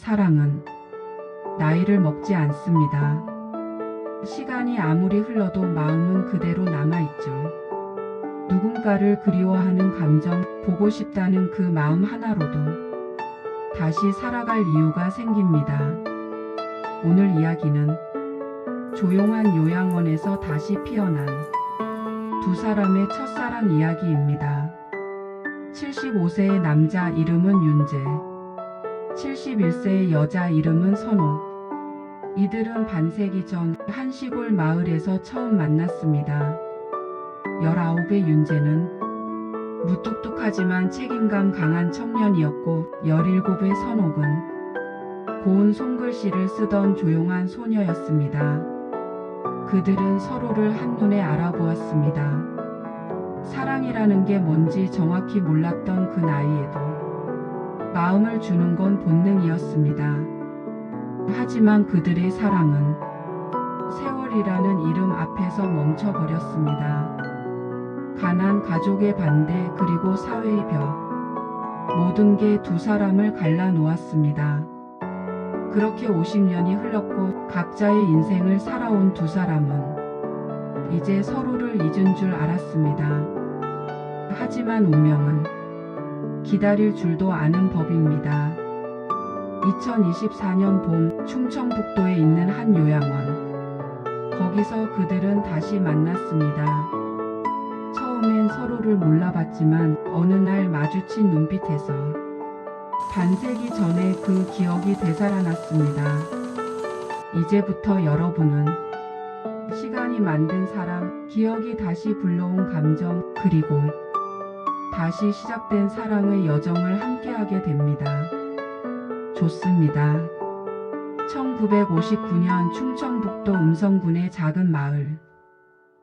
사랑은 나이를 먹지 않습니다. 시간이 아무리 흘러도 마음은 그대로 남아있죠. 누군가를 그리워하는 감정, 보고 싶다는 그 마음 하나로도 다시 살아갈 이유가 생깁니다. 오늘 이야기는 조용한 요양원에서 다시 피어난 두 사람의 첫사랑 이야기입니다. 75세의 남자 이름은 윤재, 71세의 여자 이름은 선옥. 이들은 반세기 전 한 시골 마을에서 처음 만났습니다. 19의 윤재는 무뚝뚝하지만 책임감 강한 청년이었고 17의 선옥은 고운 손글씨를 쓰던 조용한 소녀였습니다. 그들은 서로를 한눈에 알아보았습니다. 사랑이라는 게 뭔지 정확히 몰랐던 그 나이에도 마음을 주는 건 본능이었습니다. 하지만 그들의 사랑은 세월이라는 이름 앞에서 멈춰버렸습니다. 가난, 가족의 반대, 그리고 사회의 벽, 모든 게 두 사람을 갈라놓았습니다. 그렇게 50년이 흘렀고 각자의 인생을 살아온 두 사람은 이제 서로를 잊은 줄 알았습니다. 하지만 운명은 기다릴 줄도 아는 법입니다. 2024년 봄 충청북도에 있는 한 요양원. 거기서 그들은 다시 만났습니다. 처음엔 서로를 몰라봤지만 어느 날 마주친 눈빛에서 반세기 전에 그 기억이 되살아났습니다. 이제부터 여러분은 시간이 만든 사랑, 기억이 다시 불러온 감정, 그리고 다시 시작된 사랑의 여정을 함께하게 됩니다. 좋습니다. 1959년 충청북도 음성군의 작은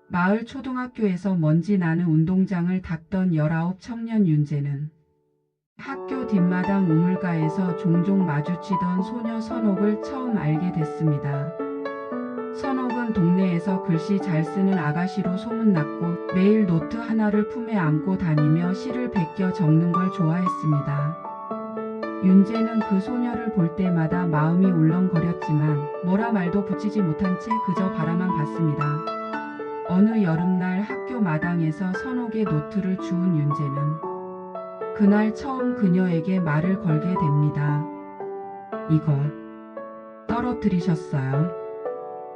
마을 초등학교에서 먼지 나는 운동장을 닦던 19 청년 윤재는 학교 뒷마당 우물가에서 종종 마주치던 소녀 선옥을 처음 알게 됐습니다. 선옥은 동네에서 글씨 잘 쓰는 아가씨로 소문났고 매일 노트 하나를 품에 안고 다니며 시를 베껴 적는 걸 좋아했습니다. 윤재는 그 소녀를 볼 때마다 마음이 울렁거렸지만 뭐라 말도 붙이지 못한 채 그저 바라만 봤습니다. 어느 여름날 학교 마당에서 선옥의 노트를 주운 윤재는 그날 처음 그녀에게 말을 걸게 됩니다. 이거 떨어뜨리셨어요?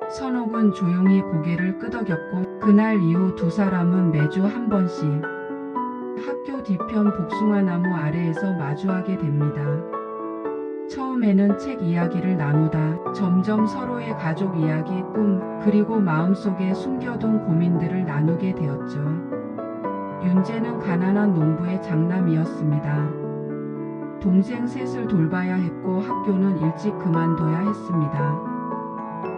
선옥은 조용히 고개를 끄덕였고 그날 이후 두 사람은 매주 한 번씩 학교 뒤편 복숭아나무 아래에서 마주하게 됩니다. 처음에는 책 이야기를 나누다 점점 서로의 가족 이야기, 꿈, 그리고 마음속에 숨겨둔 고민들을 나누게 되었죠. 윤재는 가난한 농부의 장남이었습니다. 동생 셋을 돌봐야 했고 학교는 일찍 그만둬야 했습니다.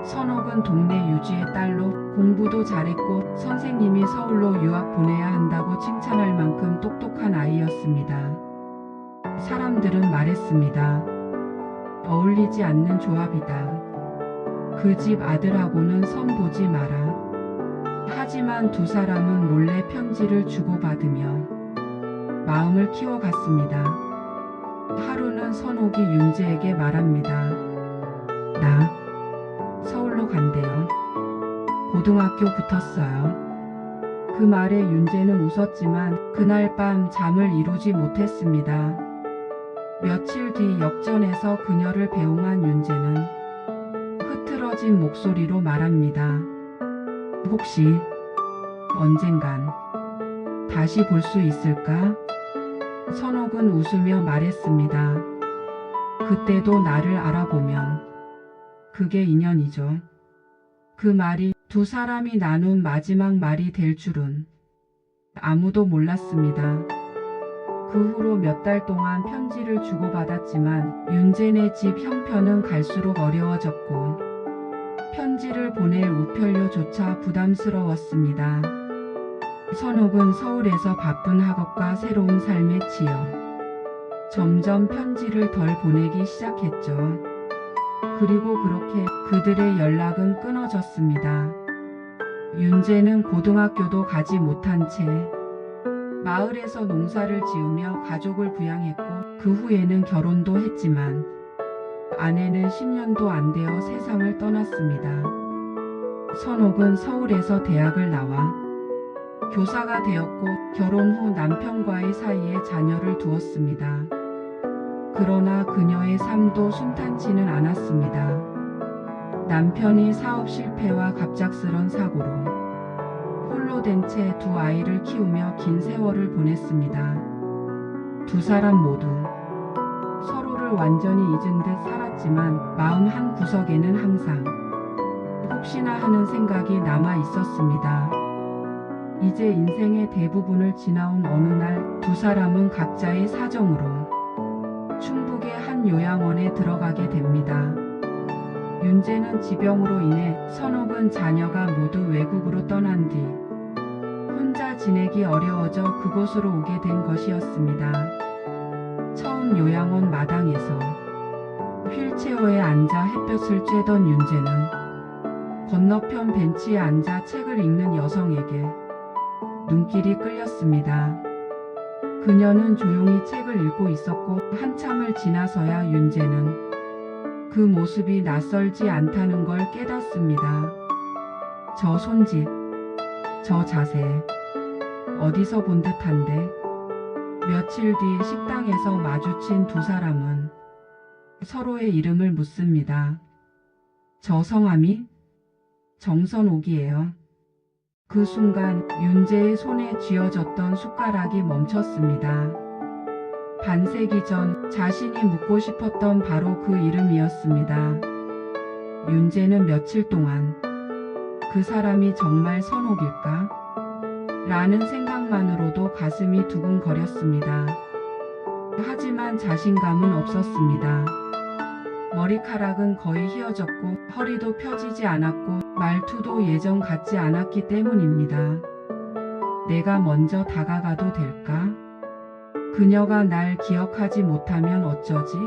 선옥은 동네 유지의 딸로 공부도 잘했고 선생님이 서울로 유학 보내야 한다고 칭찬할 만큼 똑똑한 아이였습니다. 사람들은 말했습니다. 어울리지 않는 조합이다. 그 집 아들하고는 선 보지 마라. 하지만 두 사람은 몰래 편지를 주고받으며 마음을 키워갔습니다. 하루는 선옥이 윤재에게 말합니다. 나 서울로 간대요. 고등학교 붙었어요. 그 말에 윤재는 웃었지만 그날 밤 잠을 이루지 못했습니다. 며칠 뒤 역전에서 그녀를 배웅한 윤재는 흐트러진 목소리로 말합니다. 혹시 언젠간 다시 볼 수 있을까? 선옥은 웃으며 말했습니다. 그때도 나를 알아보면 그게 인연이죠. 그 말이 두 사람이 나눈 마지막 말이 될 줄은 아무도 몰랐습니다. 그 후로 몇 달 동안 편지를 주고받았지만 윤재네 집 형편은 갈수록 어려워졌고 편지를 보낼 우편료조차 부담스러웠습니다. 선옥은 서울에서 바쁜 학업과 새로운 삶에 치여 점점 편지를 덜 보내기 시작했죠. 그리고 그렇게 그들의 연락은 끊어졌습니다. 윤재는 고등학교도 가지 못한 채 마을에서 농사를 지으며 가족을 부양했고 그 후에는 결혼도 했지만 아내는 10년도 안 되어 세상을 떠났습니다. 선옥은 서울에서 대학을 나와 교사가 되었고 결혼 후 남편과의 사이에 자녀를 두었습니다. 그러나 그녀의 삶도 순탄치는 않았습니다. 남편이 사업 실패와 갑작스런 사고로 홀로 된 채 두 아이를 키우며 긴 세월을 보냈습니다. 두 사람 모두 서로를 완전히 잊은 듯 살았지만 마음 한 구석에는 항상 혹시나 하는 생각이 남아 있었습니다. 이제 인생의 대부분을 지나온 어느 날 두 사람은 각자의 사정으로 충북의 한 요양원에 들어가게 됩니다. 윤재는 지병으로 인해, 선옥은 자녀가 모두 외국으로 떠난 뒤 혼자 지내기 어려워져 그곳으로 오게 된 것이었습니다. 처음 요양원 마당에서 휠체어에 앉아 햇볕을 쬐던 윤재는 건너편 벤치에 앉아 책을 읽는 여성에게 눈길이 끌렸습니다. 그녀는 조용히 책을 읽고 있었고 한참을 지나서야 윤재는 그 모습이 낯설지 않다는 걸 깨닫습니다. 저 손짓, 저 자세, 어디서 본 듯한데. 며칠 뒤 식당에서 마주친 두 사람은 서로의 이름을 묻습니다. 저 성함이 정선옥이에요. 그 순간 윤재의 손에 쥐어졌던 숟가락이 멈췄습니다. 반세기 전 자신이 묻고 싶었던 바로 그 이름이었습니다. 윤재는 며칠 동안 그 사람이 정말 선옥일까? 라는 생각만으로도 가슴이 두근거렸습니다. 하지만 자신감은 없었습니다. 머리카락은 거의 휘어졌고 허리도 펴지지 않았고 말투도 예전 같지 않았기 때문입니다. 내가 먼저 다가가도 될까? 그녀가 날 기억하지 못하면 어쩌지?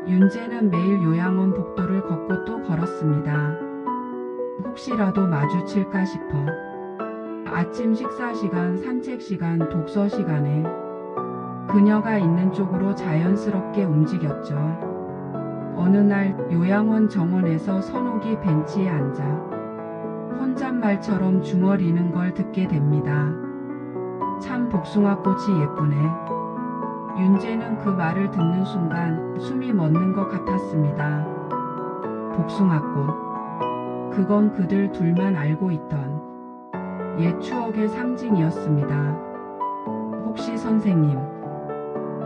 윤재는 매일 요양원 복도를 걷고 또 걸었습니다. 혹시라도 마주칠까 싶어. 아침 식사 시간, 산책 시간, 독서 시간에 그녀가 있는 쪽으로 자연스럽게 움직였죠. 어느 날 요양원 정원에서 선옥이 벤치에 앉아 혼잣말처럼 중얼이는 걸 듣게 됩니다. 참 복숭아꽃이 예쁘네. 윤재는 그 말을 듣는 순간 숨이 멎는 것 같았습니다. 복숭아꽃. 그건 그들 둘만 알고 있던 옛 추억의 상징이었습니다. 혹시 선생님?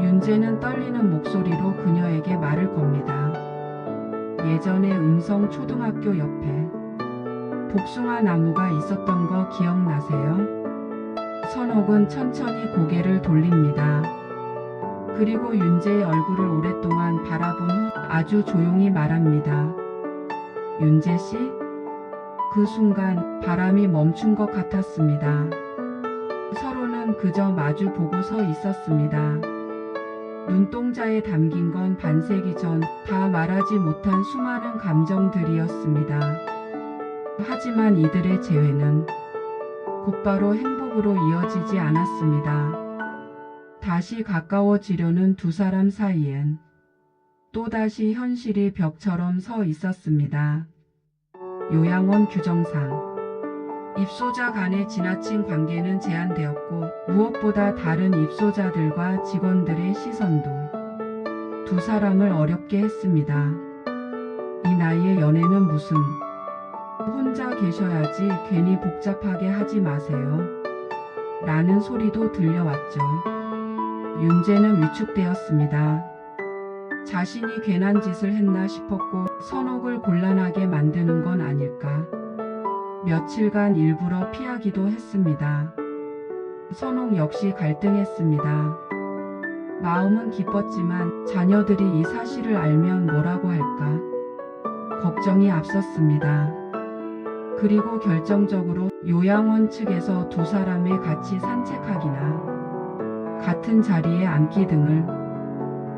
윤재는 떨리는 목소리로 그녀에게 말을 겁니다. 예전에 음성 초등학교 옆에 복숭아 나무가 있었던 거 기억나세요? 선옥은 천천히 고개를 돌립니다. 그리고 윤재의 얼굴을 오랫동안 바라본 후 아주 조용히 말합니다. 윤재 씨? 그 순간 바람이 멈춘 것 같았습니다. 서로는 그저 마주 보고 서 있었습니다. 눈동자에 담긴 건 반세기 전 다 말하지 못한 수많은 감정들이었습니다. 하지만 이들의 재회는 곧바로 행복으로 이어지지 않았습니다. 다시 가까워지려는 두 사람 사이엔 또다시 현실이 벽처럼 서 있었습니다. 요양원 규정상 입소자 간의 지나친 관계는 제한되었고 무엇보다 다른 입소자들과 직원들의 시선도 두 사람을 어렵게 했습니다. 이 나이에 연애는 무슨, 혼자 계셔야지 괜히 복잡하게 하지 마세요. 라는 소리도 들려왔죠. 윤재는 위축되었습니다. 자신이 괜한 짓을 했나 싶었고 선옥을 곤란하게 만드는 건 아닐까. 며칠간 일부러 피하기도 했습니다. 선옥 역시 갈등했습니다. 마음은 기뻤지만 자녀들이 이 사실을 알면 뭐라고 할까? 걱정이 앞섰습니다. 그리고 결정적으로 요양원 측에서 두 사람의 같이 산책하기나 같은 자리에 앉기 등을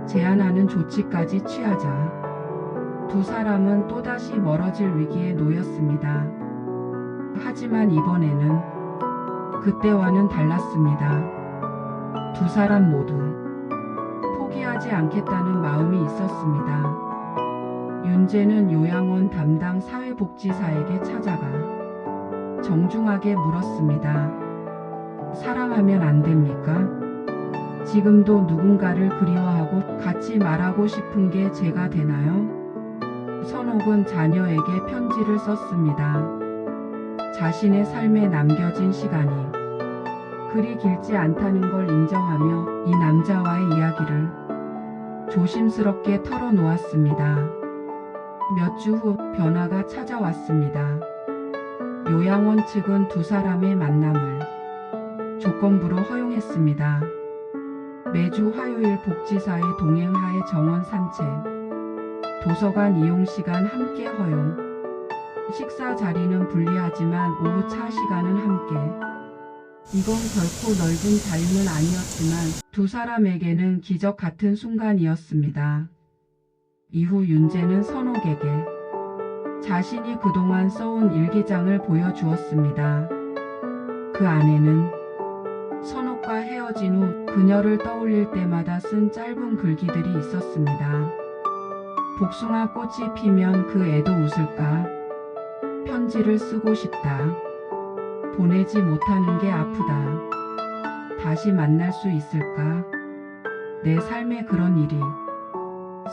제한하는 조치까지 취하자 두 사람은 또다시 멀어질 위기에 놓였습니다. 하지만 이번에는 그때와는 달랐습니다. 두 사람 모두 포기하지 않겠다는 마음이 있었습니다. 윤재는 요양원 담당 사회복지사에게 찾아가 정중하게 물었습니다. 사랑하면 안 됩니까? 지금도 누군가를 그리워하고 같이 말하고 싶은 게 제가 되나요? 선옥은 자녀에게 편지를 썼습니다. 자신의 삶에 남겨진 시간이 그리 길지 않다는 걸 인정하며 이 남자와의 이야기를 조심스럽게 털어놓았습니다. 몇 주 후 변화가 찾아왔습니다. 요양원 측은 두 사람의 만남을 조건부로 허용했습니다. 매주 화요일 복지사의 동행하에 정원 산책, 도서관 이용 시간 함께 허용, 식사 자리는 분리하지만 오후 차 시간은 함께. 이건 결코 넓은 자유는 아니었지만 두 사람에게는 기적 같은 순간이었습니다. 이후 윤재는 선옥에게 자신이 그동안 써온 일기장을 보여주었습니다. 그 안에는 선옥과 헤어진 후 그녀를 떠올릴 때마다 쓴 짧은 글귀들이 있었습니다. 복숭아 꽃이 피면 그 애도 웃을까? 편지를 쓰고 싶다. 보내지 못하는 게 아프다. 다시 만날 수 있을까? 내 삶에 그런 일이.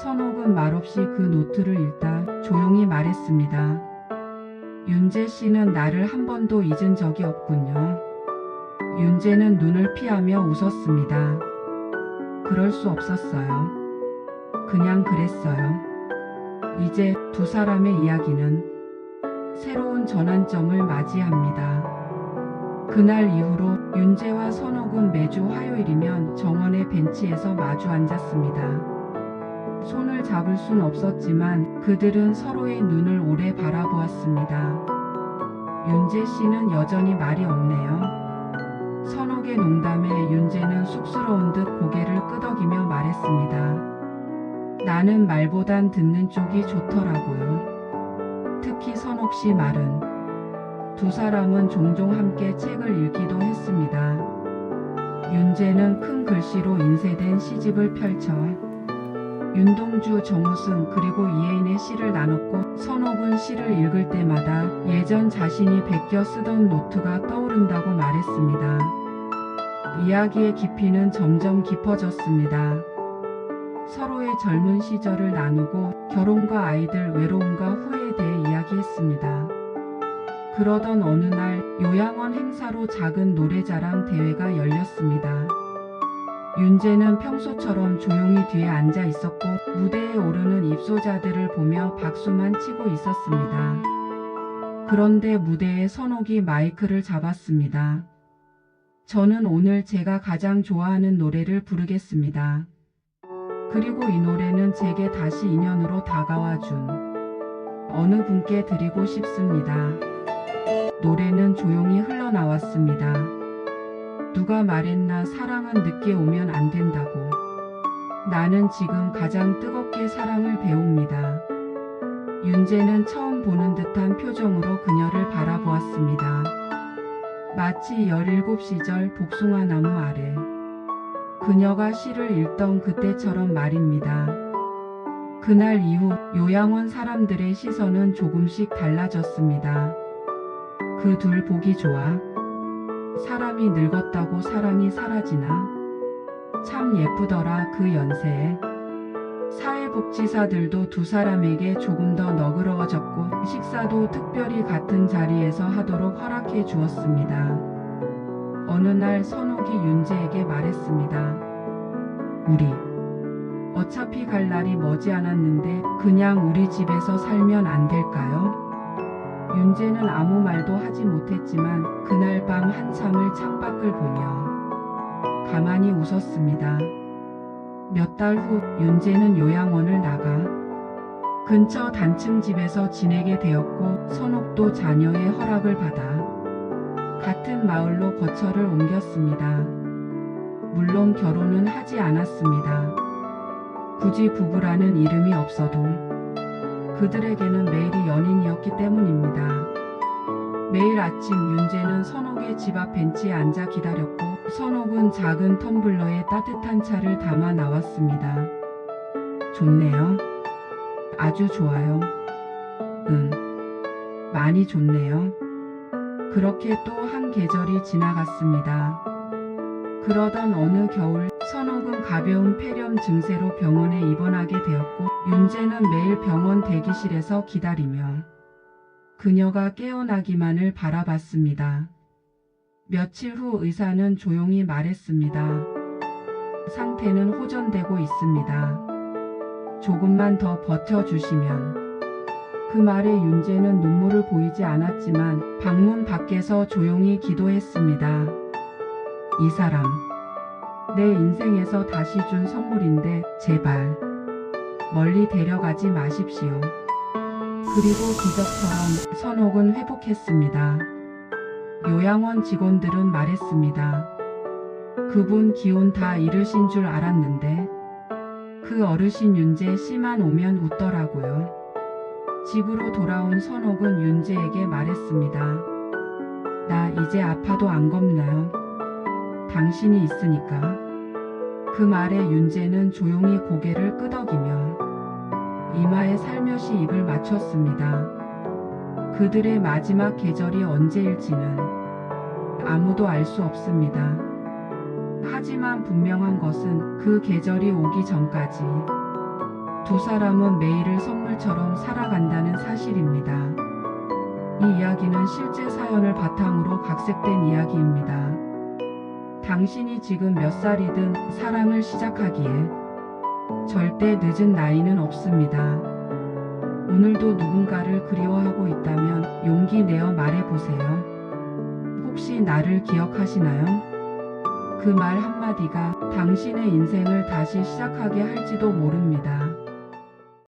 선옥은 말없이 그 노트를 읽다 조용히 말했습니다. 윤재 씨는 나를 한 번도 잊은 적이 없군요. 윤재는 눈을 피하며 웃었습니다. 그럴 수 없었어요. 그냥 그랬어요. 이제 두 사람의 이야기는 새로운 전환점을 맞이합니다. 그날 이후로 윤재와 선옥은 매주 화요일이면 정원의 벤치에서 마주 앉았습니다. 손을 잡을 순 없었지만 그들은 서로의 눈을 오래 바라보았습니다. 윤재 씨는 여전히 말이 없네요. 선옥의 농담에 윤재는 쑥스러운 듯 고개를 끄덕이며 말했습니다. 나는 말보단 듣는 쪽이 좋더라고요. 특히 선옥 씨 말은. 두 사람은 종종 함께 책을 읽기도 했습니다. 윤재는 큰 글씨로 인쇄된 시집을 펼쳐 윤동주, 정우승 그리고 이혜인의 시를 나눴고 선옥은 시를 읽을 때마다 예전 자신이 베껴 쓰던 노트가 떠오른다고 말했습니다. 이야기의 깊이는 점점 깊어졌습니다. 서로의 젊은 시절을 나누고 결혼과 아이들, 외로움과 후회에 대해 이야기했습니다. 그러던 어느 날 요양원 행사로 작은 노래자랑 대회가 열렸습니다. 윤재는 평소처럼 조용히 뒤에 앉아 있었고 무대에 오르는 입소자들을 보며 박수만 치고 있었습니다. 그런데 무대에 선옥이 마이크를 잡았습니다. 저는 오늘 제가 가장 좋아하는 노래를 부르겠습니다. 그리고 이 노래는 제게 다시 인연으로 다가와 준 어느 분께 드리고 싶습니다. 노래는 조용히 흘러나왔습니다. 누가 말했나 사랑은 늦게 오면 안 된다고. 나는 지금 가장 뜨겁게 사랑을 배웁니다. 윤재는 처음 보는 듯한 표정으로 그녀를 바라보았습니다. 마치 17시절 복숭아나무 아래 그녀가 시를 읽던 그때처럼 말입니다. 그날 이후 요양원 사람들의 시선은 조금씩 달라졌습니다. 그 둘 보기 좋아? 사람이 늙었다고 사랑이 사라지나? 참 예쁘더라 그 연세에. 사회복지사들도 두 사람에게 조금 더 너그러워졌고 식사도 특별히 같은 자리에서 하도록 허락해 주었습니다. 어느 날 선옥이 윤재에게 말했습니다. 우리 어차피 갈 날이 머지않았는데 그냥 우리 집에서 살면 안 될까요? 윤재는 아무 말도 하지 못했지만 그날 밤 한참을 창밖을 보며 가만히 웃었습니다. 몇 달 후 윤재는 요양원을 나가 근처 단층 집에서 지내게 되었고 선옥도 자녀의 허락을 받아 같은 마을로 거처를 옮겼습니다. 물론 결혼은 하지 않았습니다. 굳이 부부라는 이름이 없어도 그들에게는 매일이 연인이었기 때문입니다. 매일 아침 윤재는 선옥의 집 앞 벤치에 앉아 기다렸고 선옥은 작은 텀블러에 따뜻한 차를 담아 나왔습니다. 좋네요. 아주 좋아요. 응, 많이 좋네요. 그렇게 또 한 계절이 지나갔습니다. 그러던 어느 겨울 선옥은 가벼운 폐렴 증세로 병원에 입원하게 되었고 윤재는 매일 병원 대기실에서 기다리며 그녀가 깨어나기만을 바라봤습니다. 며칠 후 의사는 조용히 말했습니다. 상태는 호전되고 있습니다. 조금만 더 버텨주시면. 그 말에 윤재는 눈물을 보이지 않았지만 방문 밖에서 조용히 기도했습니다. 이 사람, 내 인생에서 다시 준 선물인데 제발 멀리 데려가지 마십시오. 그리고 기적처럼 선옥은 회복했습니다. 요양원 직원들은 말했습니다. 그분 기운 다 잃으신 줄 알았는데 그 어르신 윤재 씨만 오면 웃더라고요. 집으로 돌아온 선옥은 윤재에게 말했습니다. 나 이제 아파도 안 겁나요. 당신이 있으니까. 그 말에 윤재는 조용히 고개를 끄덕이며 이마에 살며시 입을 맞췄습니다. 그들의 마지막 계절이 언제일지는 아무도 알 수 없습니다. 하지만 분명한 것은 그 계절이 오기 전까지 두 사람은 매일을 선물처럼 살아간다는 사실입니다. 이 이야기는 실제 사연을 바탕으로 각색된 이야기입니다. 당신이 지금 몇 살이든 사랑을 시작하기에 절대 늦은 나이는 없습니다. 오늘도 누군가를 그리워하고 있다면 용기 내어 말해보세요. 혹시 나를 기억하시나요? 그 말 한마디가 당신의 인생을 다시 시작하게 할지도 모릅니다.